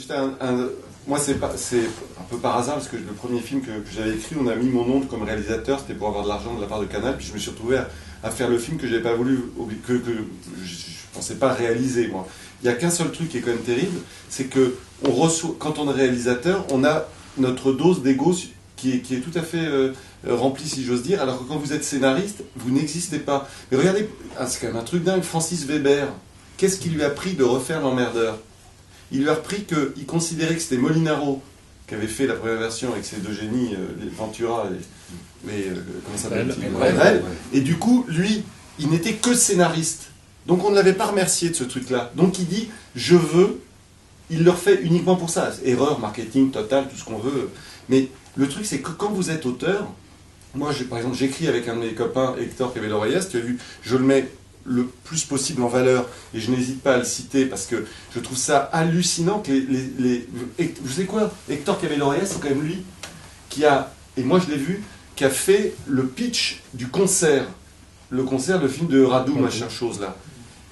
juste moi, c'est un peu par hasard, parce que le premier film que j'avais écrit, on a mis mon nom comme réalisateur, c'était pour avoir de l'argent de la part de Canal, puis je me suis retrouvé à faire le film que j'avais pas voulu, que je pensais pas réaliser, moi. Il n'y a qu'un seul truc qui est quand même terrible, c'est que quand on est réalisateur, on a notre dose d'ego qui est tout à fait remplie, si j'ose dire, alors que quand vous êtes scénariste, vous n'existez pas. Mais regardez, c'est quand même un truc dingue, Francis Weber, qu'est-ce qui lui a pris de refaire L'Emmerdeur? Il lui a repris qu'il considérait que c'était Molinaro qui avait fait la première version avec ses deux génies, les Ventura et comment ça s'appelle, et du coup, lui, il n'était que scénariste. Donc on ne l'avait pas remercié de ce truc-là. Donc il dit, je veux, il le refait uniquement pour ça. Erreur, marketing, total, tout ce qu'on veut. Mais le truc, c'est que quand vous êtes auteur, moi, par exemple, j'écris avec un de mes copains, Hector Cavello-Reyes, tu as vu, je le mets le plus possible en valeur, et je n'hésite pas à le citer parce que je trouve ça hallucinant que vous savez quoi, Hector Cavello-Reyes, c'est quand même lui qui a, et moi je l'ai vu, qui a fait le pitch du concert, le film de Radu, machin chose là.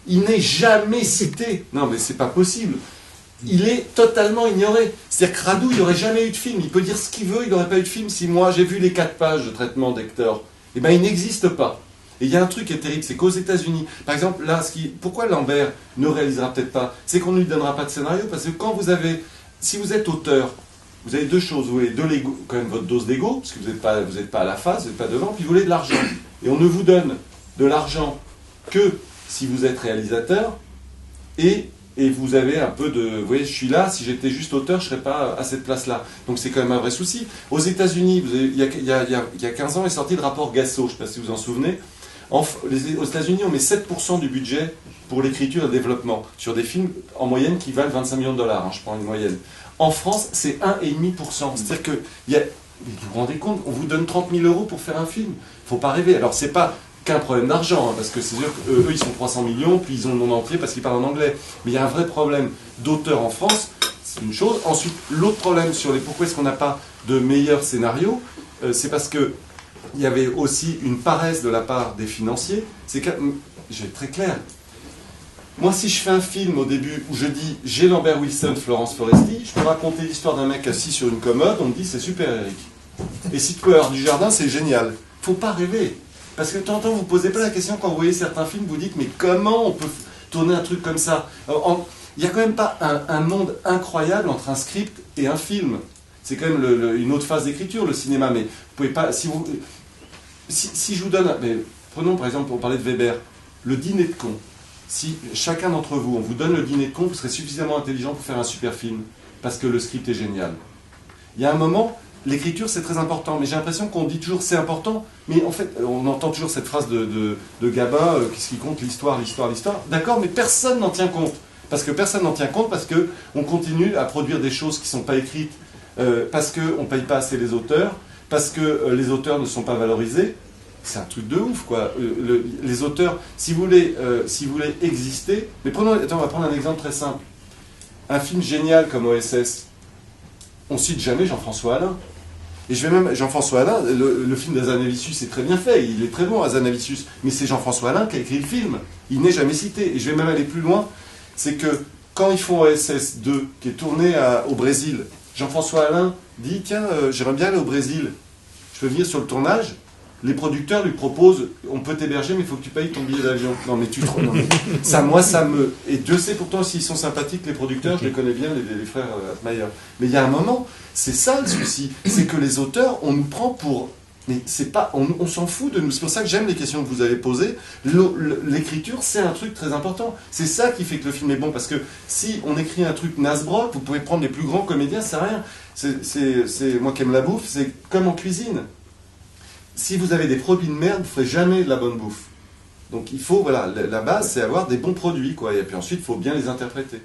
Il n'est jamais cité. Non mais c'est pas possible. Il est totalement ignoré. C'est-à-dire que Radu, il n'y aurait jamais eu de film. Il peut dire ce qu'il veut, il n'aurait pas eu de film. Si moi j'ai vu les 4 pages de traitement d'Hector, eh ben il n'existe pas. Et il y a un truc qui est terrible, c'est qu'aux États-Unis, par exemple, là, pourquoi Lambert ne réalisera peut-être pas, c'est qu'on ne lui donnera pas de scénario, parce que si vous êtes auteur, vous avez deux choses, vous avez quand même votre dose d'ego, parce que vous n'êtes pas à la face, vous n'êtes pas devant, puis vous voulez de l'argent. Et on ne vous donne de l'argent que si vous êtes réalisateur, et vous avez un peu de... Vous voyez, je suis là, si j'étais juste auteur, je ne serais pas à cette place-là. Donc c'est quand même un vrai souci. Aux États-Unis, il y a 15 ans, est sorti le rapport Gasso, je ne sais pas si vous en souvenez. Aux États-Unis, on met 7% du budget pour l'écriture et le développement, sur des films en moyenne qui valent 25 millions de dollars, je prends une moyenne. En France, c'est 1,5%. C'est-à-dire que, vous vous rendez compte, on vous donne 30 000 euros pour faire un film. Il ne faut pas rêver. Alors, c'est pas qu'un problème d'argent, parce que c'est sûr qu'eux, ils sont 300 millions, puis ils ont le monde entier parce qu'ils parlent en anglais. Mais il y a un vrai problème d'auteur en France, c'est une chose. Ensuite, l'autre problème sur pourquoi est-ce qu'on n'a pas de meilleurs scénarios, c'est parce que il y avait aussi une paresse de la part des financiers. C'est que, je vais être très clair, moi si je fais un film au début où je dis j'ai Lambert Wilson, Florence Foresti, je peux raconter l'histoire d'un mec assis sur une commode, on me dit c'est super Eric. Et si tu peux avoir du jardin, c'est génial. Faut pas rêver. Parce que de temps en temps, vous ne posez pas la question quand vous voyez certains films, vous dites mais comment on peut tourner un truc comme ça? Il n'y a quand même pas un monde incroyable entre un script et un film. C'est quand même une autre phase d'écriture, le cinéma, mais vous pouvez pas... Si je vous donne... Mais prenons par exemple, pour parler de Weber, le dîner de cons. Si chacun d'entre vous, on vous donne le dîner de cons, vous serez suffisamment intelligent pour faire un super film, parce que le script est génial. Il y a un moment, l'écriture c'est très important, mais j'ai l'impression qu'on dit toujours c'est important, mais en fait, on entend toujours cette phrase de Gabin, qu'est-ce qui compte, l'histoire, l'histoire, l'histoire. D'accord, mais personne n'en tient compte. Parce qu'on continue à produire des choses qui ne sont pas écrites, parce qu'on ne paye pas assez les auteurs, parce que les auteurs ne sont pas valorisés. C'est un truc de ouf, quoi. Les auteurs, si vous voulez exister... Mais on va prendre un exemple très simple. Un film génial comme OSS, on cite jamais Jean-François Alain. Et Jean-François Alain, le film d'Azanavicius est très bien fait, il est très bon, Azanavicius, mais c'est Jean-François Alain qui a écrit le film. Il n'est jamais cité. Et je vais même aller plus loin, c'est que quand ils font OSS 2, qui est tourné au Brésil, Jean-François Alain dit, tiens, j'aimerais bien aller au Brésil, je peux venir sur le tournage. Les producteurs lui proposent, on peut t'héberger, mais il faut que tu payes ton billet d'avion. Non, mais ça me... Et Dieu sait pourtant s'ils sont sympathiques, les producteurs, je les connais bien, les frères Atmayer. Mais il y a un moment, c'est ça le souci, c'est que les auteurs, on nous prend pour... Mais c'est pas, on s'en fout de nous. C'est pour ça que j'aime les questions que vous avez posées. L'écriture, c'est un truc très important. C'est ça qui fait que le film est bon. Parce que si on écrit un truc nasbrock, vous pouvez prendre les plus grands comédiens, ça sert à rien. Moi qui aime la bouffe, c'est comme en cuisine. Si vous avez des produits de merde, vous ne ferez jamais de la bonne bouffe. Donc il faut, voilà, la base, c'est avoir des bons produits, quoi. Et puis ensuite, il faut bien les interpréter.